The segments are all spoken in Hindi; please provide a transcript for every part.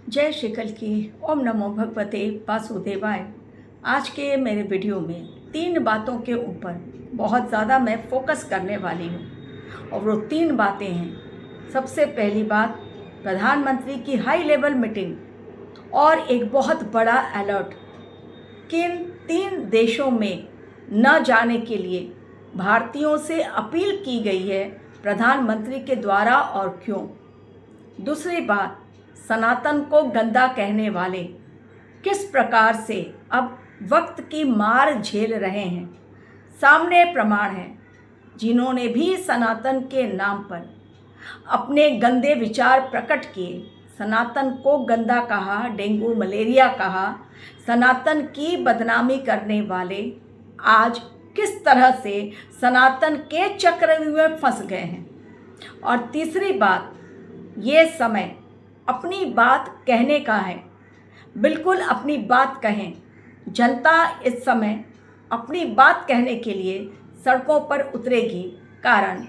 जय श्री कल की। ओम नमो भगवते वासुदेवाय। आज के मेरे वीडियो में 3 बातों के ऊपर बहुत ज़्यादा मैं फोकस करने वाली हूँ और वो 3 बातें हैं। सबसे पहली बात, प्रधानमंत्री की हाई लेवल मीटिंग और एक बहुत बड़ा अलर्ट। किन 3 देशों में न जाने के लिए भारतीयों से अपील की गई है प्रधानमंत्री के द्वारा और क्यों। दूसरी बात, सनातन को गंदा कहने वाले किस प्रकार से अब वक्त की मार झेल रहे हैं। सामने प्रमाण है, जिन्होंने भी सनातन के नाम पर अपने गंदे विचार प्रकट किए, सनातन को गंदा कहा, डेंगू मलेरिया कहा, सनातन की बदनामी करने वाले आज किस तरह से सनातन के चक्रव्यूह में फंस गए हैं। और तीसरी बात, ये समय अपनी बात कहने का है। बिल्कुल अपनी बात कहें। जनता इस समय अपनी बात कहने के लिए सड़कों पर उतरेगी। कारण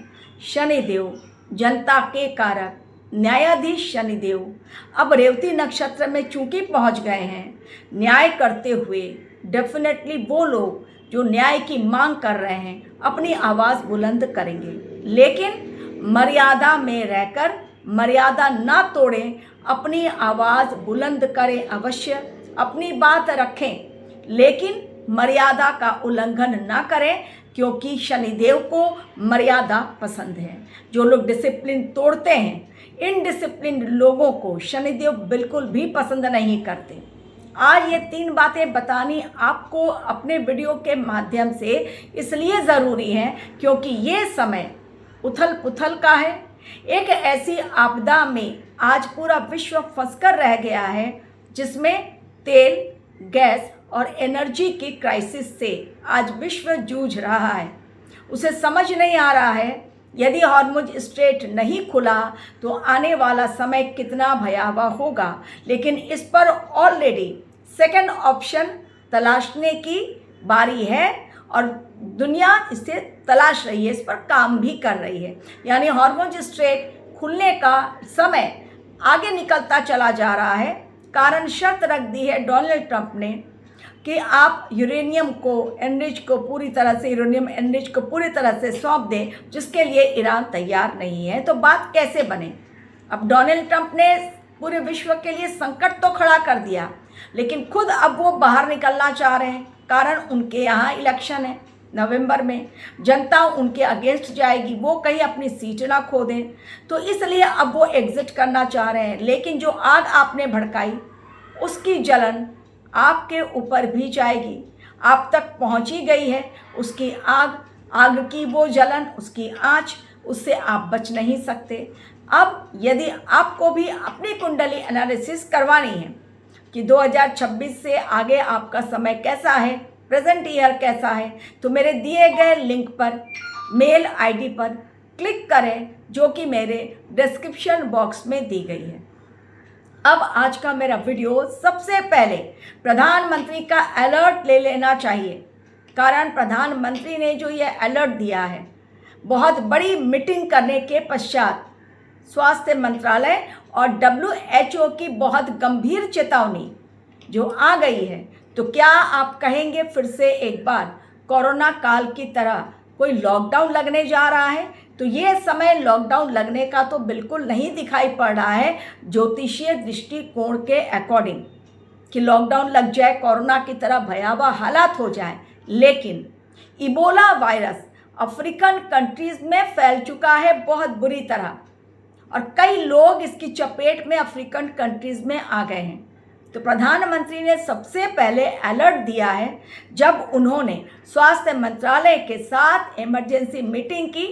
शनिदेव, जनता के कारक न्यायाधीश शनिदेव अब रेवती नक्षत्र में चूंकि पहुंच गए हैं, न्याय करते हुए डेफिनेटली वो लोग जो न्याय की मांग कर रहे हैं अपनी आवाज़ बुलंद करेंगे, लेकिन मर्यादा में रहकर मर्यादा ना तोड़ें, अपनी आवाज़ बुलंद करें, अवश्य अपनी बात रखें, लेकिन मर्यादा का उल्लंघन ना करें, क्योंकि शनिदेव को मर्यादा पसंद है। जो लोग डिसिप्लिन तोड़ते हैं, इनडिसिप्लिन लोगों को शनिदेव बिल्कुल भी पसंद नहीं करते। आज ये 3 बातें बतानी आपको अपने वीडियो के माध्यम से इसलिए ज़रूरी है क्योंकि ये समय उथल पुथल का है। एक ऐसी आपदा में आज पूरा विश्व फंसकर रह गया है, जिसमें तेल, गैस और एनर्जी की क्राइसिस से आज विश्व जूझ रहा है। उसे समझ नहीं आ रहा है यदि हॉर्मुज स्ट्रेट नहीं खुला तो आने वाला समय कितना भयावह होगा, लेकिन इस पर ऑलरेडी सेकंड ऑप्शन तलाशने की बारी है और दुनिया इसे तलाश रही है, इस पर काम भी कर रही है। यानी हॉर्मुज स्ट्रेट खुलने का समय आगे निकलता चला जा रहा है। कारण शर्त रख दी है डोनाल्ड ट्रंप ने कि आप यूरेनियम एनरिच को पूरी तरह से सौंप दें, जिसके लिए ईरान तैयार नहीं है। तो बात कैसे बने। अब डोनाल्ड ट्रंप ने पूरे विश्व के लिए संकट तो खड़ा कर दिया, लेकिन खुद अब वो बाहर निकलना चाह रहे हैं। कारण उनके यहाँ इलेक्शन है नवंबर में, जनता उनके अगेंस्ट जाएगी, वो कहीं अपनी सीट ना खो दें, तो इसलिए अब वो एग्जिट करना चाह रहे हैं। लेकिन जो आग आपने भड़काई उसकी जलन आपके ऊपर भी जाएगी, आप तक पहुंची गई है उसकी आग की वो जलन, उसकी आँच, उससे आप बच नहीं सकते। अब यदि आपको भी अपनी कुंडली एनालिसिस करवानी है कि 2026 से आगे आपका समय कैसा है, प्रेजेंट ईयर कैसा है, तो मेरे दिए गए लिंक पर मेल आईडी पर क्लिक करें, जो कि मेरे डिस्क्रिप्शन बॉक्स में दी गई है। अब आज का मेरा वीडियो सबसे पहले प्रधानमंत्री का अलर्ट ले लेना चाहिए। कारण प्रधानमंत्री ने जो ये अलर्ट दिया है, बहुत बड़ी मीटिंग करने के पश्चात स्वास्थ्य मंत्रालय और WHO की बहुत गंभीर चेतावनी जो आ गई है, तो क्या आप कहेंगे फिर से एक बार कोरोना काल की तरह कोई लॉकडाउन लगने जा रहा है? तो ये समय लॉकडाउन लगने का तो बिल्कुल नहीं दिखाई पड़ रहा है ज्योतिषीय दृष्टिकोण के अकॉर्डिंग कि लॉकडाउन लग जाए, कोरोना की तरह भयावह हालात हो जाए। लेकिन इबोला वायरस अफ्रीकन कंट्रीज़ में फैल चुका है बहुत बुरी तरह, और कई लोग इसकी चपेट में अफ्रीकन कंट्रीज़ में आ गए हैं। तो प्रधानमंत्री ने सबसे पहले अलर्ट दिया है जब उन्होंने स्वास्थ्य मंत्रालय के साथ इमरजेंसी मीटिंग की,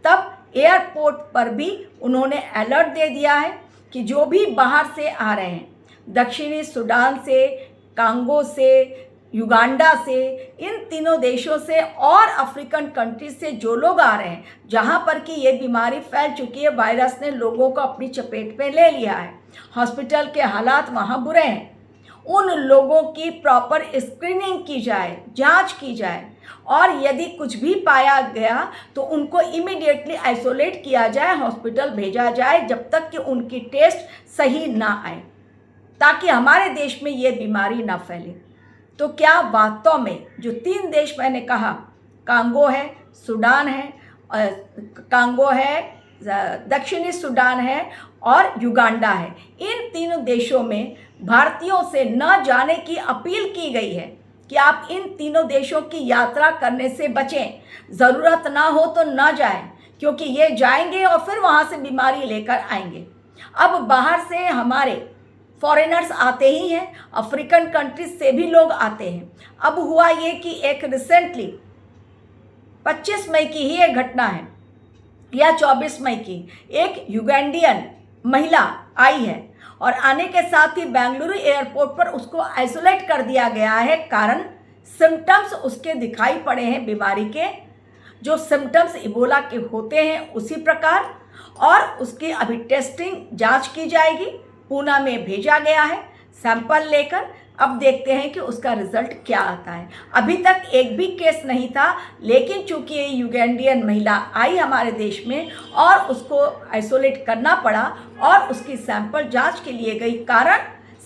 तब एयरपोर्ट पर भी उन्होंने अलर्ट दे दिया है कि जो भी बाहर से आ रहे हैं, दक्षिणी सूडान से, कांगो से, युगांडा से, इन तीनों देशों से और अफ्रीकन कंट्रीज से जो लोग आ रहे हैं, जहां पर कि ये बीमारी फैल चुकी है, वायरस ने लोगों को अपनी चपेट में ले लिया है, हॉस्पिटल के हालात वहां बुरे हैं, उन लोगों की प्रॉपर स्क्रीनिंग की जाए, जांच की जाए, और यदि कुछ भी पाया गया तो उनको इमीडिएटली आइसोलेट किया जाए, हॉस्पिटल भेजा जाए, जब तक कि उनकी टेस्ट सही ना आए। ताकि हमारे देश में ये बीमारी ना फैले। तो क्या वास्तव में जो 3 देश मैंने कहा, कांगो है, सूडान है, कांगो है, दक्षिणी सूडान है और युगांडा है, इन तीनों देशों में भारतीयों से न जाने की अपील की गई है कि आप इन तीनों देशों की यात्रा करने से बचें, ज़रूरत ना हो तो ना जाएं, क्योंकि ये जाएंगे और फिर वहाँ से बीमारी लेकर आएंगे। अब बाहर से हमारे फॉरेनर्स आते ही हैं, अफ्रीकन कंट्रीज से भी लोग आते हैं। अब हुआ ये कि एक रिसेंटली 25 मई की ही एक घटना है या 24 मई की, एक युगांडियन महिला आई है और आने के साथ ही बेंगलुरु एयरपोर्ट पर उसको आइसोलेट कर दिया गया है। कारण सिम्टम्स उसके दिखाई पड़े हैं बीमारी के, जो सिम्टम्स इबोला के होते हैं उसी प्रकार, और उसकी अभी टेस्टिंग जांच की जाएगी। पूना में भेजा गया है सैंपल लेकर, अब देखते हैं कि उसका रिजल्ट क्या आता है। अभी तक एक भी केस नहीं था, लेकिन चूंकि ये युगांडियन महिला आई हमारे देश में और उसको आइसोलेट करना पड़ा और उसकी सैंपल जांच के लिए गई, कारण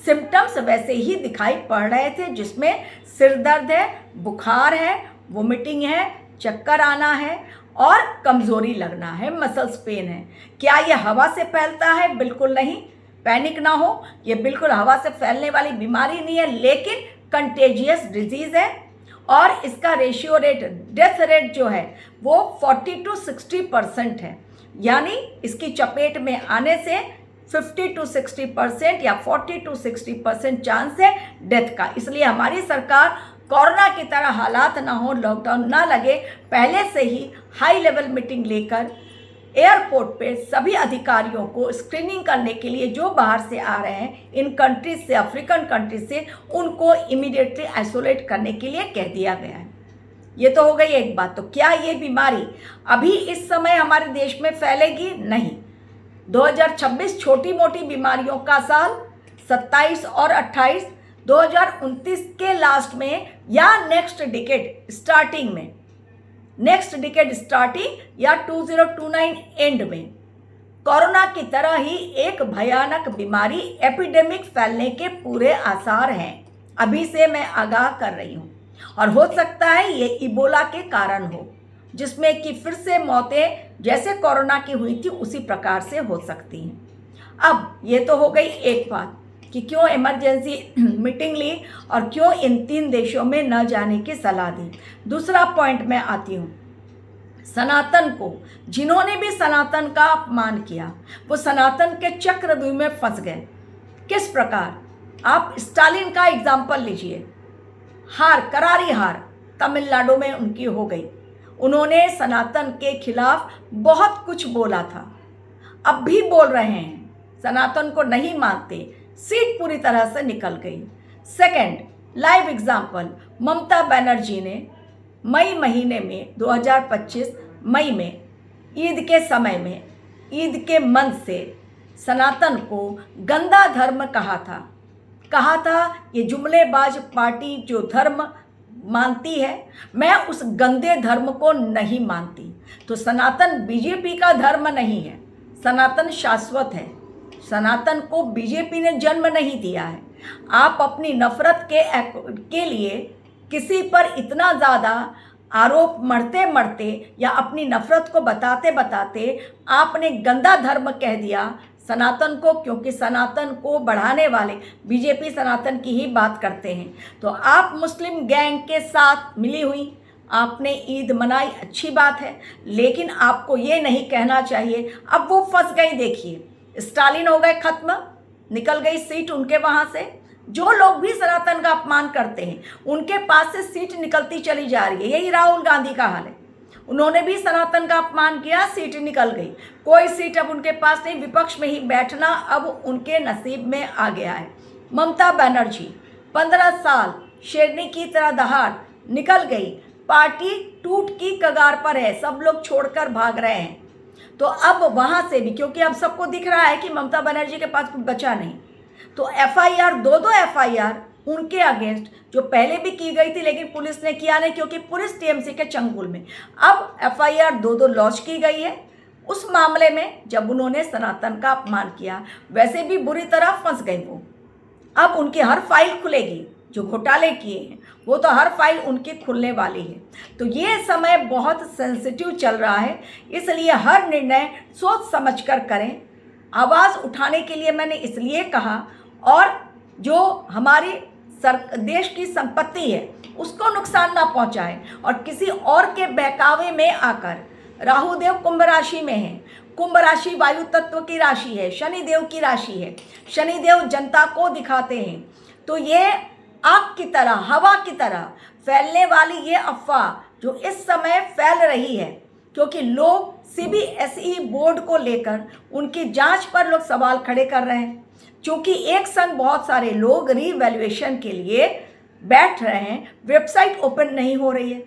सिम्टम्स वैसे ही दिखाई पड़ रहे थे, जिसमें सिर दर्द है, बुखार है, वोमिटिंग है, चक्कर आना है और कमज़ोरी लगना है, मसल्स पेन है। क्या ये हवा से फैलता है? बिल्कुल नहीं, पैनिक ना हो, ये बिल्कुल हवा से फैलने वाली बीमारी नहीं है, लेकिन कंटेजियस डिजीज़ है और इसका रेशियो रेट, डेथ रेट जो है वो 40 to 60% है। यानी इसकी चपेट में आने से 50 to 60% या 40 to 60% चांस है डेथ का। इसलिए हमारी सरकार कोरोना की तरह हालात ना हो, लॉकडाउन ना लगे, पहले से ही हाई लेवल मीटिंग लेकर एयरपोर्ट पे सभी अधिकारियों को स्क्रीनिंग करने के लिए जो बाहर से आ रहे हैं, इन कंट्रीज से, अफ्रीकन कंट्रीज से, उनको इमीडिएटली आइसोलेट करने के लिए कह दिया गया है। ये तो हो गई एक बात। तो क्या ये बीमारी अभी इस समय हमारे देश में फैलेगी? नहीं। 2026 छोटी मोटी बीमारियों का साल, 27 और 28, 2029 के लास्ट में या नेक्स्ट डिकेड स्टार्टिंग या 2029 एंड में कोरोना की तरह ही एक भयानक बीमारी, एपिडेमिक फैलने के पूरे आसार हैं। अभी से मैं आगाह कर रही हूँ, और हो सकता है ये इबोला के कारण हो, जिसमें कि फिर से मौतें जैसे कोरोना की हुई थी उसी प्रकार से हो सकती हैं। अब ये तो हो गई एक बात कि क्यों इमरजेंसी मीटिंग ली और क्यों इन 3 देशों में न जाने की सलाह दी। दूसरा पॉइंट मैं आती हूँ, सनातन को, जिन्होंने भी सनातन का अपमान किया वो सनातन के चक्रव्यूह में फंस गए। किस प्रकार? आप स्टालिन का एग्जाम्पल लीजिए। करारी हार तमिलनाडु में उनकी हो गई। उन्होंने सनातन के खिलाफ बहुत कुछ बोला था, अब भी बोल रहे हैं, सनातन को नहीं मानते, सीट पूरी तरह से निकल गई। Second live example, Mamata Banerjee ने मई महीने में 2025 मई में ईद के समय में, ईद के मंथ से सनातन को गंदा धर्म कहा था। ये जुमलेबाज पार्टी जो धर्म मानती है, मैं उस गंदे धर्म को नहीं मानती। तो सनातन बीजेपी का धर्म नहीं है, सनातन शाश्वत है। सनातन को बीजेपी ने जन्म नहीं दिया है। आप अपनी नफरत के लिए किसी पर इतना ज़्यादा आरोप मढ़ते या अपनी नफरत को बताते आपने गंदा धर्म कह दिया सनातन को, क्योंकि सनातन को बढ़ाने वाले बीजेपी सनातन की ही बात करते हैं। तो आप मुस्लिम गैंग के साथ मिली हुई आपने ईद मनाई, अच्छी बात है, लेकिन आपको ये नहीं कहना चाहिए। अब वो फंस गई, देखिए स्टालिन हो गए खत्म, निकल गई सीट उनके वहाँ से। जो लोग भी सनातन का अपमान करते हैं उनके पास से सीट निकलती चली जा रही है। यही राहुल गांधी का हाल है, उन्होंने भी सनातन का अपमान किया, सीट निकल गई, कोई सीट अब उनके पास नहीं, विपक्ष में ही बैठना अब उनके नसीब में आ गया है। ममता बनर्जी 15 साल शेरनी की तरह दहाड़ निकल गई, पार्टी टूट की कगार पर है, सब लोग छोड़कर भाग रहे हैं। तो अब वहाँ से भी, क्योंकि अब सबको दिख रहा है कि ममता बनर्जी के पास कुछ बचा नहीं, तो एफआईआर, दो एफआईआर उनके अगेंस्ट जो पहले भी की गई थी, लेकिन पुलिस ने किया नहीं, क्योंकि पुलिस टीएमसी के चंगुल में। अब एफआईआर दो लॉन्च की गई है उस मामले में जब उन्होंने सनातन का अपमान किया। वैसे भी बुरी तरह फंस गई वो, अब उनकी हर फाइल खुलेगी, जो घोटाले किए हैं वो तो हर फाइल उनकी खुलने वाली है। तो ये समय बहुत सेंसिटिव चल रहा है, इसलिए हर निर्णय सोच समझ कर करें। आवाज़ उठाने के लिए मैंने इसलिए कहा, और जो हमारी देश की संपत्ति है उसको नुकसान ना पहुंचाए, और किसी और के बहकावे में आकर, राहु देव कुंभ राशि में है, कुंभ राशि वायु तत्व की राशि है, शनि देव की राशि है, शनि देव जनता को दिखाते हैं। तो ये आग की तरह, हवा की तरह फैलने वाली ये अफवाह जो इस समय फैल रही है, क्योंकि लोग सीबीएसई बोर्ड को लेकर उनकी जांच पर लोग सवाल खड़े कर रहे हैं, क्योंकि एक संग बहुत सारे लोग रीवैल्यूएशन के लिए बैठ रहे हैं, वेबसाइट ओपन नहीं हो रही है,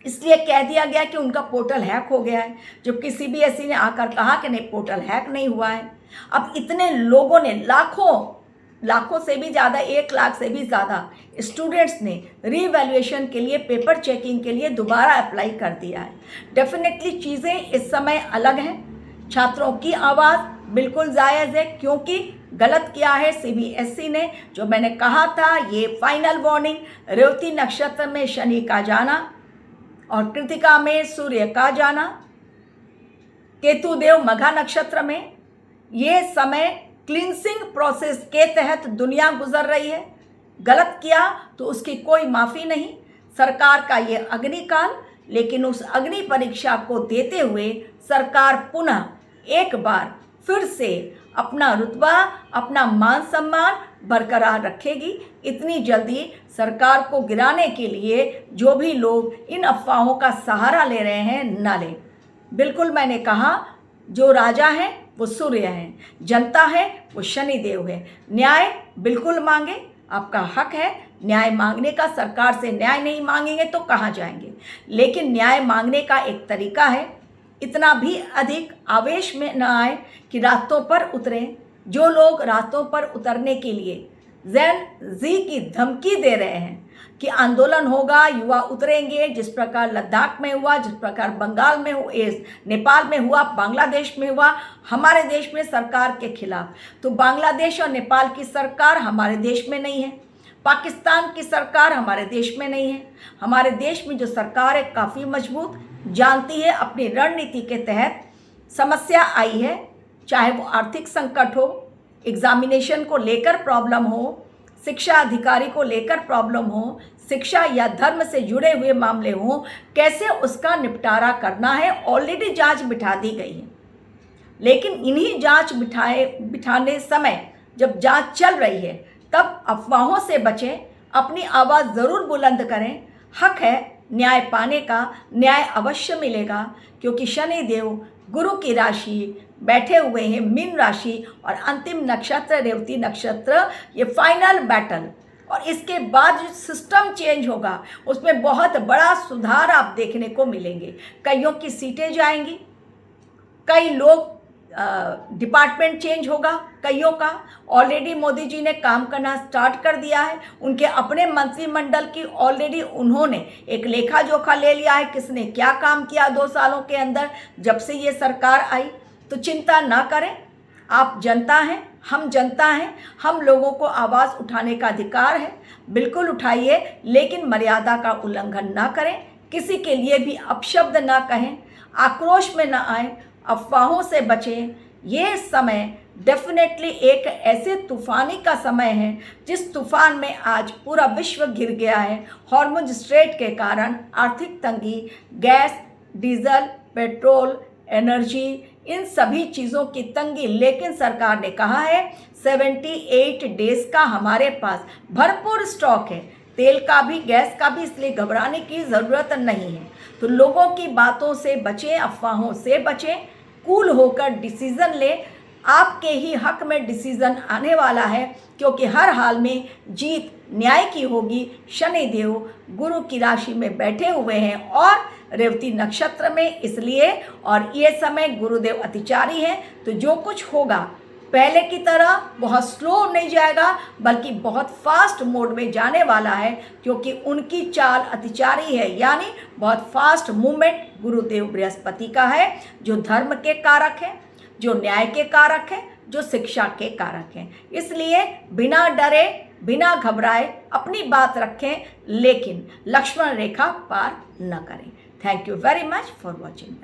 इसलिए कह दिया गया कि उनका पोर्टल हैक हो गया है, जबकि सीबीएसई ने आकर कहा कि नहीं, पोर्टल हैक नहीं हुआ है। अब इतने लोगों ने, लाखों से भी ज़्यादा, 1 लाख से भी ज़्यादा स्टूडेंट्स ने रीवैल्यूएशन के लिए, पेपर चेकिंग के लिए दोबारा अप्लाई कर दिया है। डेफिनेटली चीज़ें इस समय अलग हैं। छात्रों की आवाज़ बिल्कुल जायज़ है, क्योंकि गलत किया है सीबीएसई ने। जो मैंने कहा था, ये फाइनल वार्निंग, रेवती नक्षत्र में शनि का जाना और कृतिका में सूर्य का जाना, केतु देव मघा नक्षत्र में, ये समय क्लींसिंग प्रोसेस के तहत दुनिया गुजर रही है। गलत किया तो उसकी कोई माफ़ी नहीं। सरकार का ये अग्निकाल, लेकिन उस अग्नि परीक्षा को देते हुए सरकार पुनः एक बार फिर से अपना रुतबा, अपना मान सम्मान बरकरार रखेगी। इतनी जल्दी सरकार को गिराने के लिए जो भी लोग इन अफवाहों का सहारा ले रहे हैं, ना लें। बिल्कुल मैंने कहा, जो राजा हैं वो सूर्य हैं, जनता है वो शनि देव है। न्याय बिल्कुल मांगे, आपका हक है न्याय मांगने का। सरकार से न्याय नहीं मांगेंगे तो कहाँ जाएंगे। लेकिन न्याय मांगने का एक तरीका है, इतना भी अधिक आवेश में न आए कि रास्तों पर उतरें। जो लोग रास्तों पर उतरने के लिए ज़ेन जी की धमकी दे रहे हैं कि आंदोलन होगा, युवा उतरेंगे, जिस प्रकार लद्दाख में हुआ, जिस प्रकार बंगाल में हुआ, नेपाल में हुआ, बांग्लादेश में हुआ, हमारे देश में सरकार के खिलाफ, तो बांग्लादेश और नेपाल की सरकार हमारे देश में नहीं है, पाकिस्तान की सरकार हमारे देश में नहीं है। हमारे देश में जो सरकार है काफ़ी मजबूत, जानती है अपनी रणनीति के तहत समस्या आई है, चाहे वो आर्थिक संकट हो, एग्जामिनेशन को लेकर प्रॉब्लम हो, शिक्षा अधिकारी को लेकर प्रॉब्लम हो, शिक्षा या धर्म से जुड़े हुए मामले हों, कैसे उसका निपटारा करना है। ऑलरेडी जांच बिठा दी गई है, लेकिन इन्हीं जांच बिठाने समय जब जांच चल रही है तब अफवाहों से बचें, अपनी आवाज़ ज़रूर बुलंद करें। हक है न्याय पाने का, न्याय अवश्य मिलेगा, क्योंकि शनि देव गुरु की राशि बैठे हुए हैं मीन राशि, और अंतिम नक्षत्र रेवती नक्षत्र, ये फाइनल बैटल। और इसके बाद जो सिस्टम चेंज होगा उसमें बहुत बड़ा सुधार आप देखने को मिलेंगे। कईयों की सीटें जाएंगी, कई लोग डिपार्टमेंट चेंज होगा, कईयों का ऑलरेडी मोदी जी ने काम करना स्टार्ट कर दिया है। उनके अपने मंत्रिमंडल की ऑलरेडी उन्होंने एक लेखा जोखा ले लिया है, किसने क्या काम किया 2 सालों के अंदर जब से ये सरकार आई। तो चिंता ना करें, आप जनता हैं, हम जनता हैं, हम लोगों को आवाज़ उठाने का अधिकार है, बिल्कुल उठाइए, लेकिन मर्यादा का उल्लंघन ना करें, किसी के लिए भी अपशब्द ना कहें, आक्रोश में ना आए, अफवाहों से बचें। ये समय डेफिनेटली एक ऐसे तूफानी का समय है जिस तूफान में आज पूरा विश्व घिर गया है। हॉर्मुज स्ट्रेट के कारण आर्थिक तंगी, गैस, डीजल, पेट्रोल, एनर्जी, इन सभी चीज़ों की तंगी, लेकिन सरकार ने कहा है 78 डेज़ का हमारे पास भरपूर स्टॉक है, तेल का भी, गैस का भी, इसलिए घबराने की ज़रूरत नहीं है। तो लोगों की बातों से बचें, अफवाहों से बचें, कूल होकर डिसीज़न लें। आपके ही हक में डिसीज़न आने वाला है, क्योंकि हर हाल में जीत न्याय की होगी। शनि देव गुरु की राशि में बैठे हुए हैं और रेवती नक्षत्र में, इसलिए, और ये समय गुरुदेव अतिचारी हैं, तो जो कुछ होगा पहले की तरह बहुत स्लो नहीं जाएगा, बल्कि बहुत फास्ट मोड में जाने वाला है, क्योंकि उनकी चाल अतिचारी है, यानी बहुत फास्ट मूवमेंट गुरुदेव बृहस्पति का है, जो धर्म के कारक है, जो न्याय के कारक है, जो शिक्षा के कारक हैं। इसलिए बिना डरे, बिना घबराए अपनी बात रखें, लेकिन लक्ष्मण रेखा पार न करें। Thank you very much for watching.